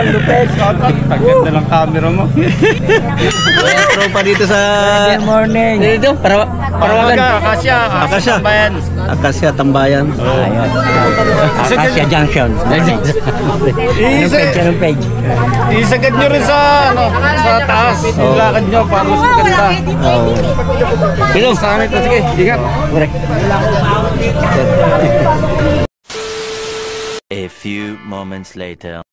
Lupes. Ganda lang camera mo. Tropa dito sa... Good morning. Dito, Akasya, Tambayan. Akasya Junction. Anong page? Isagad nyo rin sa, sa taas. Yung lakad nyo para mas maganda. Dito, sana ito. Sige, ingat. A few moments later.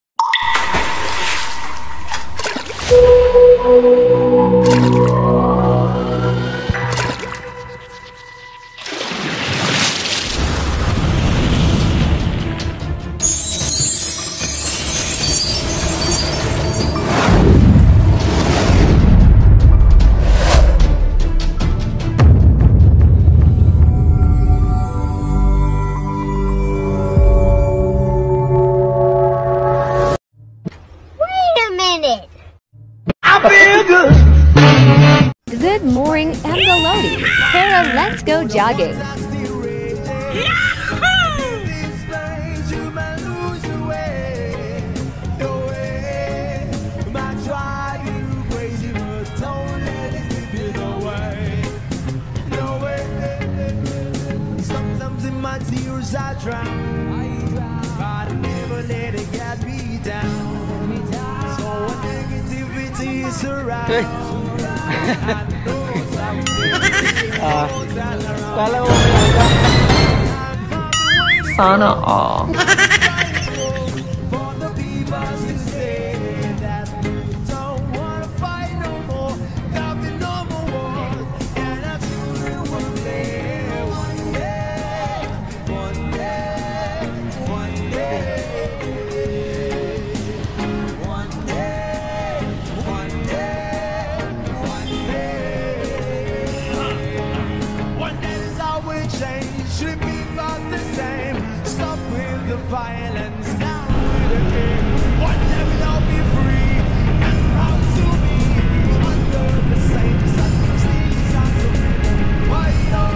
Good morning, Embalodi. Para, let's go jogging. Sometimes in my tears I drown, but I never let it get me down. So when negativity is around, Sana all. violence now with a game. One day we'll be free and proud to be under the same circumstances as a freedom.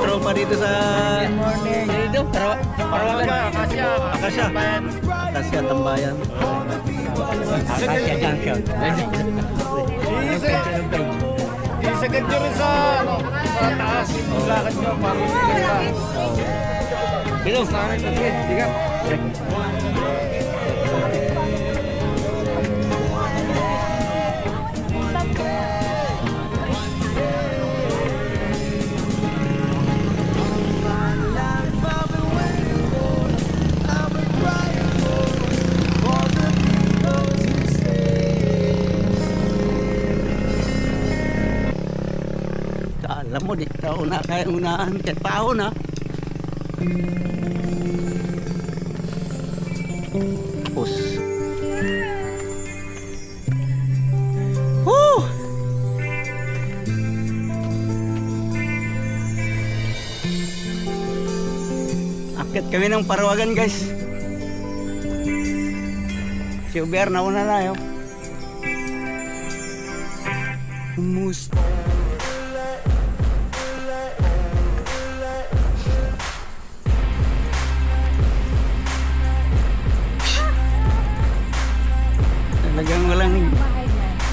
Tropa dito sa... Good morning. Dito, Akasya, Tambayan. Akasya Junction. Isagad nyo rin sa, sa taas. Yung lakad nyo para mas maganda. Dito, sana ito. Sige, ingat. Alam mo, di ka una kaya unahan. Kahit paho na. Tapos. Woo! Akit kami ng Parawagan, guys. Si Uber na una na yun. Kumusta? Talagang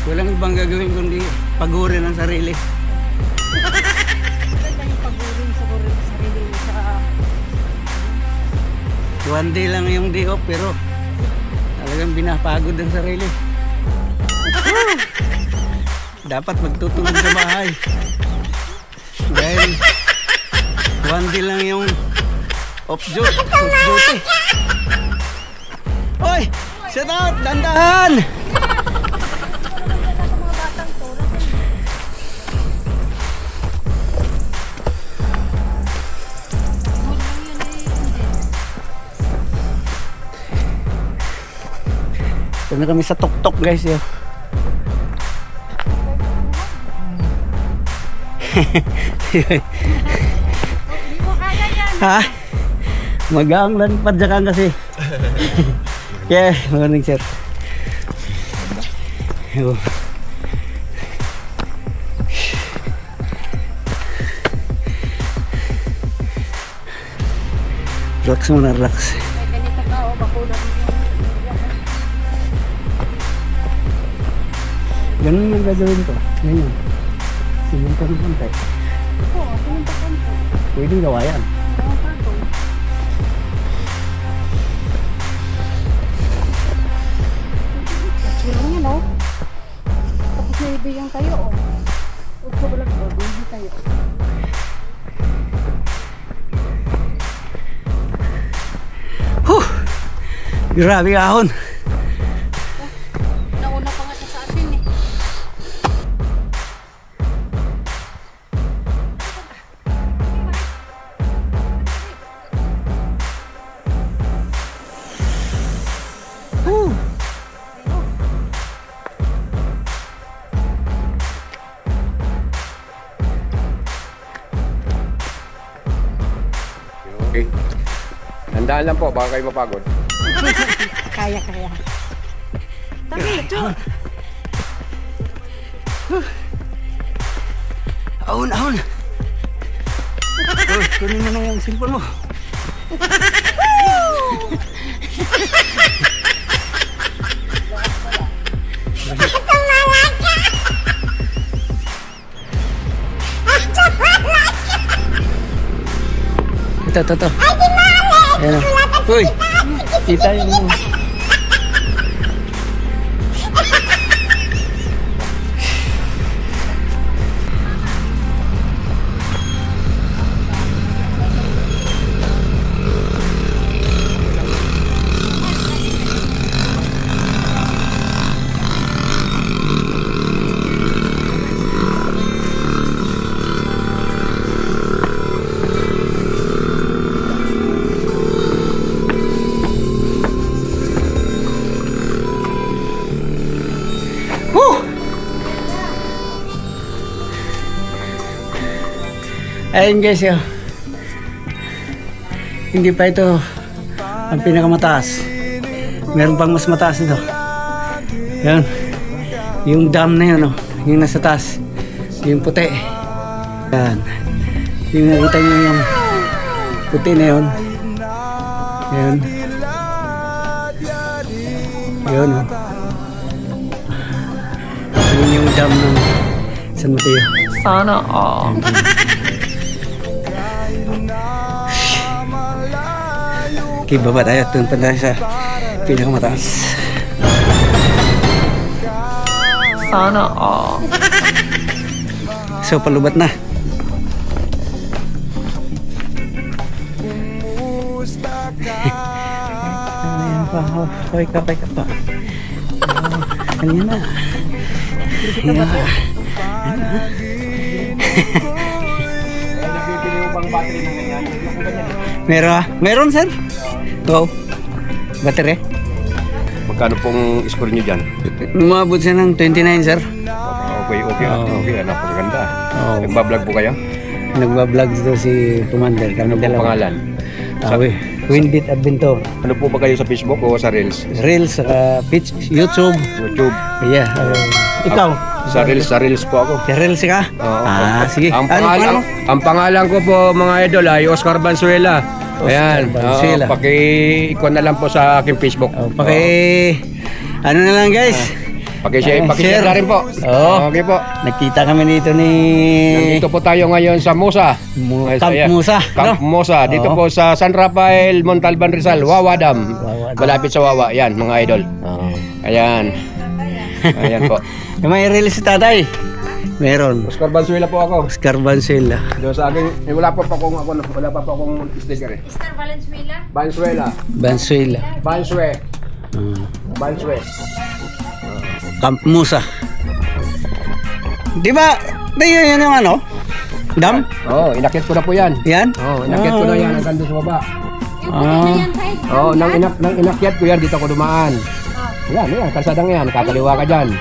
walang ibang gagawin kundi pagurin ang sarili. One day lang yung day off pero talagang binapagod ang sarili. Dapat magtutulog sa bahay. Dahil one day lang yung off duty. Hoy! Shut out! Dandahan! Ito na kami sa tuktok, guys. Yo. Ha? Mag-aanglan pa dyan kasi. Yeah, morning sir. Yun. Relax muna, relax. Ganito ka o bakulan. Ganun yung gagawin ko. Ganyan. Simunta ng pantay. Oo, pumunta ka nito. Pwedeng gawa yan. Oo, kako. Sila nga, no? Tapos naibigyan kayo, o. Huwag ko balag o, bigyan kayo. Grabe ahon. Nauna pa nga siya sa atin, eh. Okay. Handaan lang po, baka kayo mapagod. Kaya. Ahon. Oh, kunin mo na yung cellphone mo. Ito. Ayan. Uy, kita yung mo. Ayun guys, yun. Hindi pa ito ang pinakamataas. Meron pang mas mataas ito. Yan. Yung dam na yun, oh. Yung nasa taas. Yung puti. Yan. Yung nakita nyo yung puti na yun. Yan. Yun, oh. Yun yung dam ng San Mateo. Sana all. Okay, baba tayo. Doon pa tayo sa pinakamataas. Sana all. So, palubat na. Ayan pa. Kaway ka pa. Kanina na. Meron sir? Oo. Battery? Magkano pong score nyo dyan? Umabot siya ng 29 sir. Okay. Napakaganda. Oo. Nagbablog po kayo? Nagbablog dito si Commander. Kami Ano po dalawa. pangalan? Windit Adventure. Ano po ba kayo sa Facebook o sa Reels? Reels, pitch, YouTube. YouTube. Yeah. Ikaw? Sa Reels po ako. Si Reels ka? Oo. Sige. Ang pangalan ko po mga idol ay Oscar Bansuela. Ayan. Bansuela. Paki-icon na lang po sa aking Facebook. Ano na lang guys? Paki-share na rin po. Oo. Okay po. Nakita kami dito ni Nandito po tayo ngayon sa Musa. Camp Musa. Camp Musa. Dito po sa San Rafael, Montalban, Rizal. Wawa Dam. Malapit sa Wawa. Yan mga idol. Ayan. Ayan po. May release si tatay. Meron. Oscar Bansuela po ako. Oscar Bansuela. Doon sa akin, wala pa po akong sticker eh. Mr. Valenzuela? Bansuela. Bansue. Bansue. Camp Musa. Di ba? Yan yung ano? Dam? Oo, inakit ko na po yan. Yan? Oo, inakit ko na yan hanggang doon sa baba. Yung puti na yan, Tay. Oo, nang inakyat ko yan, dito ko dumaan. Yan, kalsadang yan, kakaliwa ka dyan.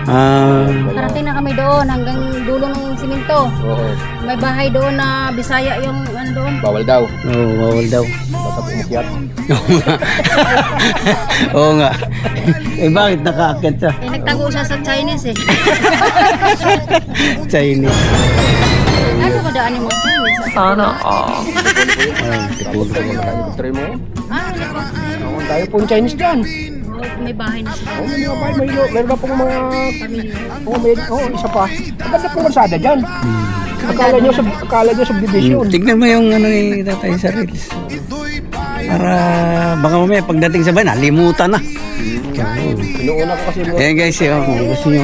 Okay. Karating na kami doon hanggang dulo ng simento. Oo. May bahay doon na Bisaya yung ano doon. Bawal daw. Oo, bawal daw. Basta pumakyat. Oo nga. Eh bakit nakaakyat siya? Eh, nagtago siya sa Chinese eh. Chinese. Ano ba daan yung mga Chinese? Sana all. Try mo. Ah, Oo, tayo po yung Chinese dyan. may bahay na sila. Oo, may mga bahay. Meron pa pong mga... Oo, isa pa. Maganda pong kalsada dyan. Akala nyo subdivision. Tignan mo yung ano ni tatay sa reels. Para baka mamaya pagdating sa bahay, nalimutan na. Inuuna ko kasi mo. Ayan guys, kung gusto nyo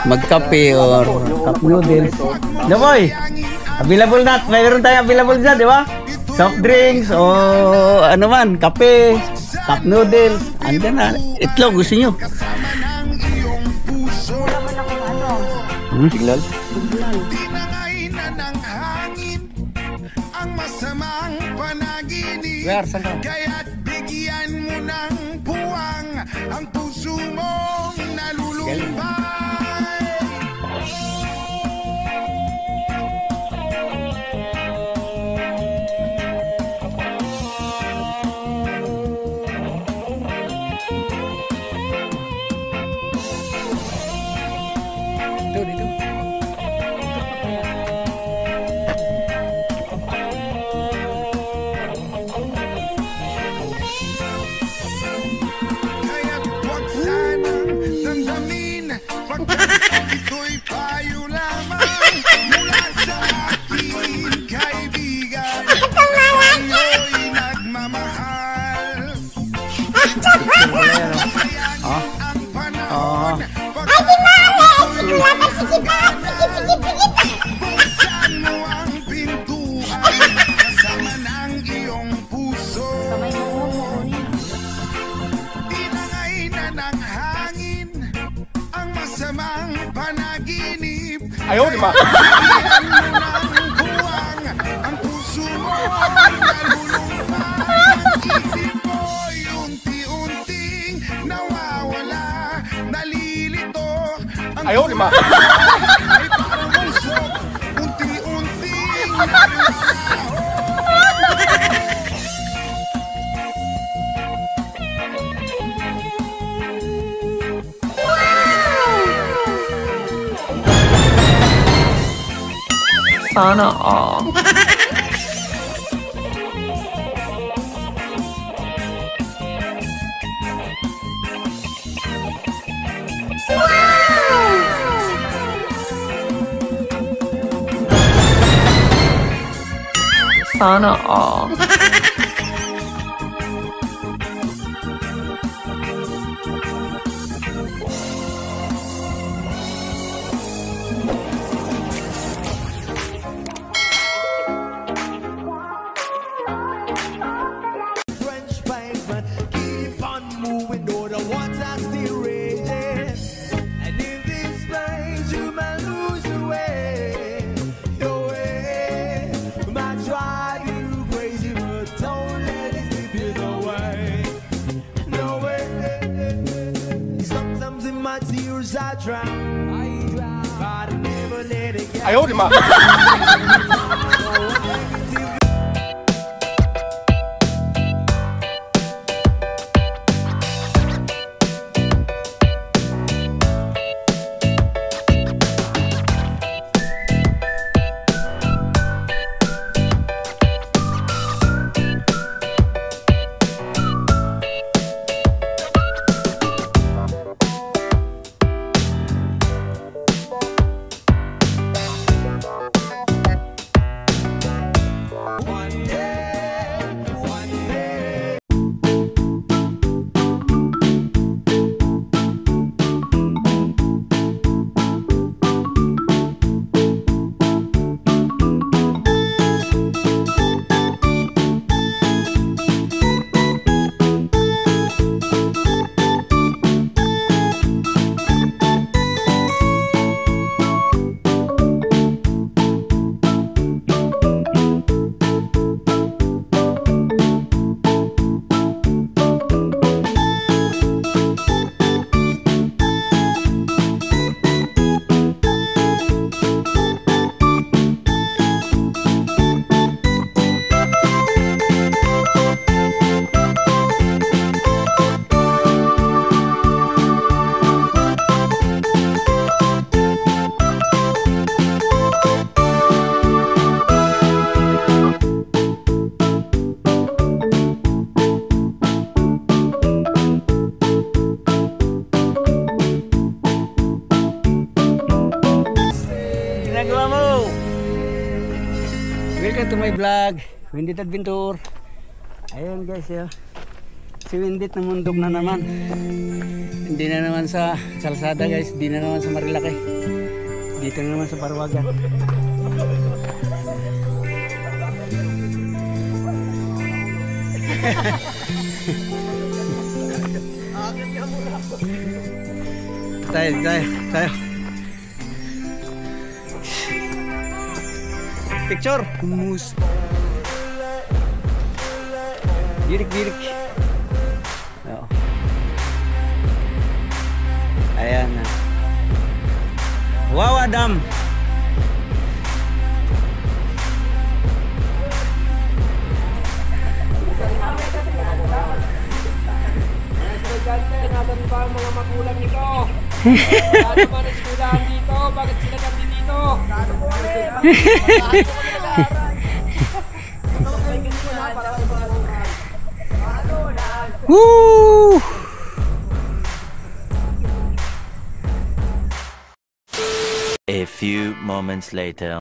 magkape or cup noodles. Daboy, available na. Mayroon tayong available dyan, di ba? Soft drinks o ano man, kape, cup noodles. Andyan na. Itlog, gusto nyo. Signal? Where? Saan ka? Kaya't bigyan mo ng puwang ang puso mong nalulumbay. Kaya't huwag sanang damdamin pagkat ito'y payo lamang mula sa aking kaibigan na sa'yo'y nagmamahal. Sayangin ang panahon buksan mo ang pintuan kasama ng iyong puso. Tinangay na ng hangin ang masamang panaginip. Ayaw, di ba? Bigyan mo ng buwang ang puso mo nalulumbay. Ang isip mo'y unti-unting nawawala, nalilito. Ang Ayaw, di ba? ay parang usok, unti-unting nalusaho. Sana all. Sana all. French pavement, keep on moving, though the water's still raging. And in this place, you might lose your way. Your way might drive you crazy, but don't let it slip you away. No way. Sometimes in my tears I drown, but I never let it get. Ayaw, di ba? welcome to my vlog, Windit Adventure. Ayun guys, yun. Si Windit namundog na naman. Hindi na naman sa kalsada guys, hindi na naman sa Marilaki. Dito na naman sa Parawagan. tayo. Picture. Dirik. Oo. Ayan na. Wawa Dam. Natin ba ang mga magulang nito? Ano ba na eskwelahan dito? Bakit sila kami dito? Woo! A few moments later.